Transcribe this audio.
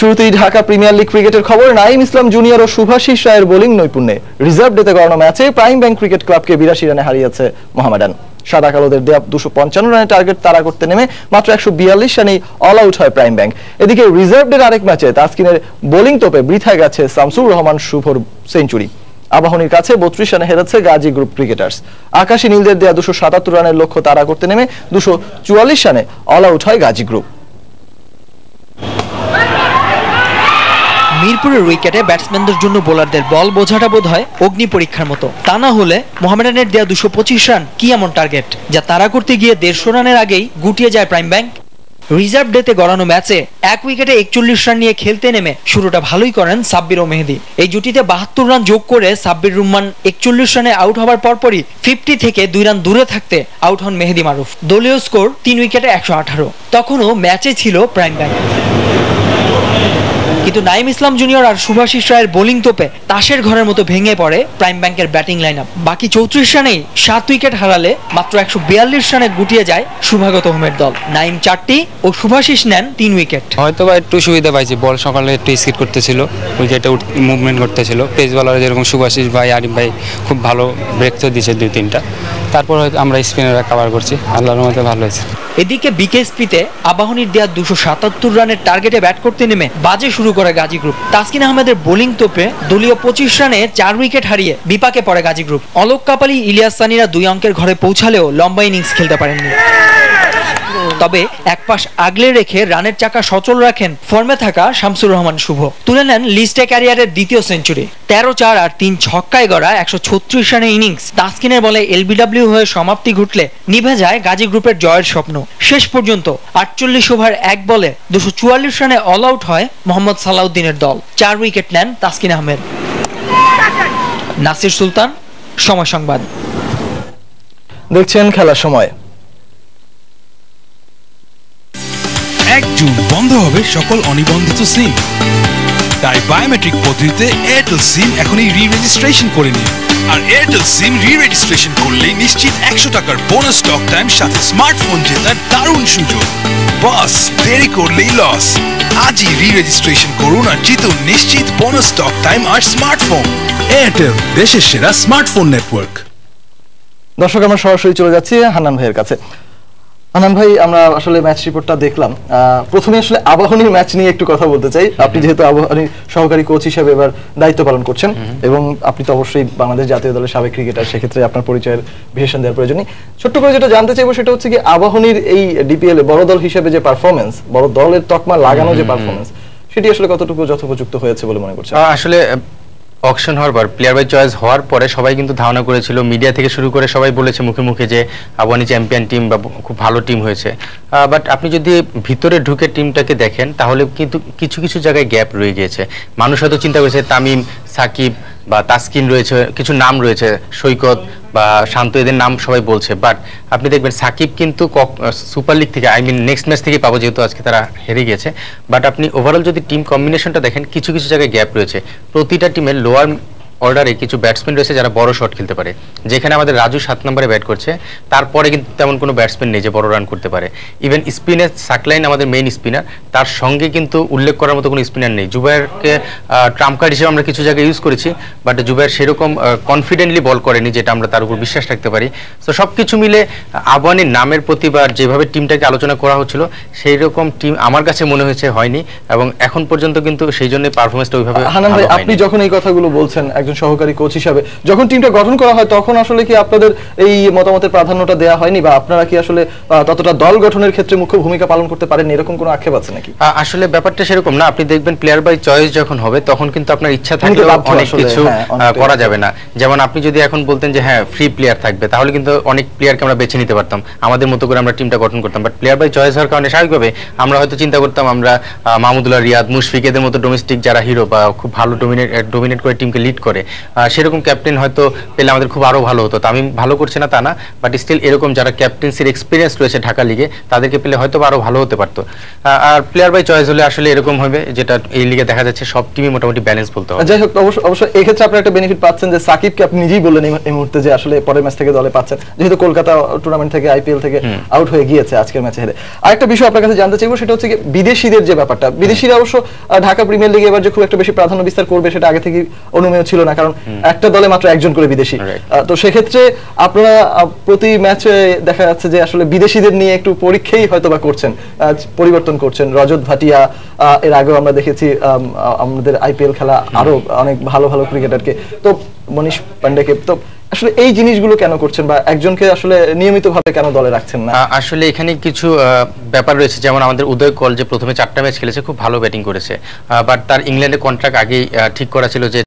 শুরুতেই Dhaka premier league ক্রিকেটের খবর। নাইম ইসলাম জুনিয়র ও শুভাশিস রায়ের বোলিং নৈপুণ্যে রিজার্ভ ডেতে গড়ানো ম্যাচে প্রাইম ব্যাংক ক্রিকেট ক্লাবকে 82 রানে হারিয়েছে মোহামেডান। সাদা কালোদের দেয়া 255 রানের টার্গেট তাড়া করতে নেমে মাত্র 142 রানেই অল আউট হয় প্রাইম ব্যাংক। এদিকে রিজার্ভ ডের আরেক ম্যাচে তাসকিনের বোলিং তোপে বৃথা গেছে শামসুর রহমান শুভর সেঞ্চুরি। আবাহনীর কাছে 32 রানে হেরেছে গাজী গ্রুপ ক্রিকেটার্স। আকাশী নীলদের দেয়া 277 রানের লক্ষ্য তাড়া করতে নেমে 244 রানে অল আউট হয় গাজী গ্রুপ। মিরপুরের উইকেটে ব্যাটসম্যানদের জন্য বোলারদের বল বোঝাটা বোধ হয় অগ্নি পরীক্ষার মতো। তা না হলে মোহামেডানের দেয়া 225 রান কি এমন টার্গেট যা তাড়া করতে গিয়ে 150 রানের আগেই গুটিয়ে যায় প্রাইম ব্যাংক। রিজার্ভ ডেতে গড়ানো ম্যাচে এক উইকেটে 41 রান নিয়ে খেলতে নেমে শুরুটা ভালোই করেন সাব্বির ও মেহেদী। এই জুটিতে 72 রান যোগ করে সাব্বির রহমান 41 রানে আউট হবার পরপরই 50 থেকে 2 রান দূরে থাকতে আউট হন মেহেদী মারুফ। দলীয় স্কোর 3 উইকেটে 118। তখনও ম্যাচে ছিল প্রাইম ব্যাংক, কিন্তু নাইম ইসলাম জুনিয়র আর শুভাশিস রায়ের বোলিং তোপে তাসের ঘরের মতো ভেঙে পড়ে প্রাইম ব্যাংকের ব্যাটিং লাইন আপ। বাকি 34 রানেই 7 উইকেট হারালে মাত্র 142 রানে গুটিয়ে যায় শুভাগত হোমের দল। নাইম 4টি ও শুভাশিস নেন 3 উইকেট। হয়তো বা একটু সুবিধা পাইছি, বল সকালে একটু স্কিট করতেছিল, উইকেটে মুভমেন্ট করতেছিল। পেস বলার যেরকম শুভাশিস ভাই, আরিফ ভাই খুব ভালো ব্রেক তো দিয়েছে 2-3টা। তারপর হয়তো আমরা স্পিনাররা কভার করছি, আল্লাহর রহমতে ভালো হয়েছে। এদিকে বিকেএসপিতে আবাহনীর দেয়া 277 রানের টার্গেটে ব্যাট করতে নেমে বাজে শুরু করে গাজী গ্রুপ। তাসকিন আহমেদের বোলিং তোপে দলীয় 25 রানে 4 উইকেট হারিয়ে বিপাকে পড়ে গাজী গ্রুপ। অলোক কাপালি, ইলিয়াস সানিরা 2 অঙ্কের ঘরে পৌঁছালেও লম্বা ইনিংস খেলতে পারেননি। তবে এক পাশ আগলে রেখে রানের চাকা সচল রাখেন ফর্মে থাকা শামসুর রহমান শুভ। তুলে নেন লিস্টে ক্যারিয়ারের দ্বিতীয় সেঞ্চুরি। 13-4 আর 3 ছক্কায় গড়া 136 রানের ইনিংস তাসকিনের বলে এলবিডব্লিউ হয়ে সমাপ্তি ঘটলে নিভে যায় গাজী গ্রুপের জয়ের স্বপ্ন। শেষ পর্যন্ত 48 ওভার 1 বলে 244 রানে অল আউট হয় মোহাম্মদ সালাউদ্দিনের দল। 4 উইকেট নেন তাসকিন আহমেদ। নাসির সুলতান, সময় সংবাদ। দেখছেন খেলার সময়। 1 জুন বন্ধ হবে সকল অনিবন্ধিত সিম, তাই বায়োমেট্রিক পদ্ধতিতে এয়ারটেল সিম এখনই রি-রেজিস্ট্রেশন করে নিন। আর এয়ারটেল সিম রি-রেজিস্ট্রেশন করলেই নিশ্চিত 100 টাকার বোনাস টক টাইম সাথে স্মার্টফোন জেতার দারুণ সুযোগ। বাস দেরি করলেই লস। আজই রি-রেজিস্ট্রেশন করুন আর জিতুন নিশ্চিত বোনাস টক টাইম আর স্মার্টফোন। এয়ারটেল, দেশের সেরা স্মার্টফোন নেটওয়ার্ক। দর্শক, আমরা সরাসরি চলে যাচ্ছি হান্নান ভাইয়ের কাছে। হান্নান ভাই, আমরা আসলে ম্যাচ রিপোর্টটা দেখলাম। প্রথমে আসলে আবাহনীর ম্যাচ নিয়ে একটু কথা বলতে চাই। আপনি যেহেতু আবাহনীর সহকারী কোচ হিসেবে এবার দায়িত্ব পালন করছেন এবং আপনি তো অবশ্যই বাংলাদেশ জাতীয় দলের সাবেক ক্রিকেটার, সেক্ষেত্রে আপনার পরিচয়ের বিশেষণ দেওয়ার প্রয়োজন নেই। ছোট্ট করে যেটা জানতে চাইবো সেটা হচ্ছে কি, আবাহনীর এই ডিপিএল এ বড় দল হিসেবে যে পারফরমেন্স, বড় দলের তকমা লাগানো যে পারফরমেন্স, সেটি আসলে কতটুকু যথোপযুক্ত হয়েছে বলে মনে করছেন? আসলে অকশন হওয়ার পর, প্লেয়ার বাই চয়েস হওয়ার পরে সবাই কিন্তু ধারণা করেছিল, মিডিয়া থেকে শুরু করে সবাই বলেছে মুখে মুখে যে আবাহনী চ্যাম্পিয়ন টিম বা খুব ভালো টিম হয়েছে। বাট আপনি যদি ভিতরে ঢুকে টিমটাকে দেখেন তাহলে কিন্তু কিছু কিছু জায়গায় গ্যাপ রয়ে গিয়েছে। মানুষ হয়তো চিন্তা করেছে তামিম, সাকিব বা তাসকিন রয়েছে, কিছু নাম রয়েছে, সৈকত বা শান্ত, এদের নাম সবাই বলছে। বাট আপনি দেখবেন সাকিব কিন্তু সুপার লিগ থেকে, নেক্সট ম্যাচ থেকে পাবো, যেহেতু আজকে তারা হেরে গেছে। বাট আপনি ওভারঅল যদি টিম কম্বিনেশনটা দেখেন, কিছু কিছু জায়গায় গ্যাপ রয়েছে। প্রতিটা টিমের লোয়ার অর্ডারে কিছু ব্যাটসম্যান রয়েছে যারা বড় শট খেলতে পারে। যেখানে আমাদের রাজু 7 নম্বরে ব্যাট করছে, তারপরে কিন্তু তেমন কোনো ব্যাটসম্যান নেই যে বড় রান করতে পারে। ইভেন স্পিনে সাকলাইন আমাদের মেইন স্পিনার, তার সঙ্গে কিন্তু উল্লেখ করার মতো কোনো স্পিনার নেই। জুবাইরকে ট্রাম্প কার্ড হিসেবে আমরা কিছু জায়গায় ইউজ করেছি, বাট জুবাইর সেরকম কনফিডেন্টলি বল করেনি যেটা আমরা তার উপর বিশ্বাস রাখতে পারি। তো সব কিছু মিলে আবাহনীর নামের প্রতি বা যেভাবে টিমটাকে আলোচনা করা হচ্ছিল, সেই রকম টিম আমার কাছে মনে হয়েছে হয়নি, এবং এখন পর্যন্ত কিন্তু সেই জন্য পারফরমেন্সটা ওইভাবে। হান্নান ভাই, আপনি যখন এই কথাগুলো বলছেন সহকারী কোচ হিসাবে, যখন টিমটা গঠন করা হয় তখন আসলে কি আপনাদের এই মতামতের প্রাধান্যটা দেওয়া হয়নি, বা আপনারা কি আসলে ততটা দল গঠনের ক্ষেত্রে মুখ্য ভূমিকা পালন করতে পারেননি, এরকম কোনো আক্ষেপ আছে নাকি? আসলে ব্যাপারটা সেরকম না। আপনি দেখবেন প্লেয়ার বাই চয়েস যখন হবে তখন কিন্তু আপনার ইচ্ছা থাকলে অনেক কিছু করা যাবে না। যেমন আপনি যদি এখন বলতেন যে হ্যাঁ ফ্রি প্লেয়ার থাকবে, তাহলে কিন্তু অনেক প্লেয়ারকে আমরা বেছে নিতে পারতাম, আমাদের মতো করে আমরা টিমটা গঠন করতাম। বাট প্লেয়ার বাই চয়েস হওয়ার কারণে স্বাভাবিকভাবে আমরা হয়তো চিন্তা করতাম আমরা মাহমুদুল্লাহ, রিয়াদ, মুশফিক, এদের মতো ডোমেস্টিক যারা হিরো বা খুব ভালো ডোমিনেট করে টিমকে লিড করে, করে। সেরকম ক্যাপ্টেন হয়তো পেলে আমাদের খুব আরো ভালো হতো। তো আমি ভালো করছি না তা না, বাট স্টিল এরকম যারা ক্যাপ্টেন্সির এক্সপিরিয়েন্স রয়েছে ঢাকা লিগে তাদেরকে পেলে হয়তো আরো ভালো হতে পারতো। আর প্লেয়ার বাই চয়েস হলে আসলে এরকম হবে, যেটা এই লিগে দেখা যাচ্ছে সব টিমই মোটামুটি ব্যালেন্স বলতে হবে। যাই হোক, অবশ্য এই ক্ষেত্রে আপনারা একটা বেনিফিট পাচ্ছেন যে সাকিবকে আপনি নিজেই বললেন এই মুহূর্তে যে আসলে পরের ম্যাচ থেকে দলে পাচ্ছেন, যেহেতু কলকাতা টুর্নামেন্ট থেকে আইপিএল থেকে আউট হয়ে গিয়েছে আজকের ম্যাচে হেরে। আরেকটা বিষয় আপনার কাছে জানতে চাইবো, সেটা হচ্ছে কি বিদেশিদের যে ব্যাপারটা, বিদেশিরা অবশ্য ঢাকা প্রিমিয়ার লিগে এবার যে খুব একটা বেশি প্রাধান্য বিস্তার করবে সেটা আগে থেকে অনুমেয় ছিল না, কারণ একটা দলে মাত্র একজন করে বিদেশি। তো সেক্ষেত্রে আপনারা প্রতি ম্যাচে দেখা যাচ্ছে যে আসলে বিদেশিদের নিয়ে একটু পরীক্ষাই হয়তো বা করছেন, পরিবর্তন করছেন। রজত ভাটিয়া, এর আগেও আমরা দেখেছি আমাদের আইপিএল খেলা আরো অনেক ভালো ভালো ক্রিকেটারকে, তো মনীষ পান্ডেকে। তো আসলে এই জিনিসগুলো কেন করছেন, বা একজনকে আসলে নিয়মিতভাবে কেন দলে রাখছেন না? আসলে এখানে কিছু ব্যাপার রয়েছে, যেমন আমাদের উদয় কল যে প্রথমে 4টা ম্যাচ খেলেছে, খুব ভালো ব্যাটিং করেছে, বাট তার ইংল্যান্ডের কন্ট্রাক্ট আগেই ঠিক করা ছিল যে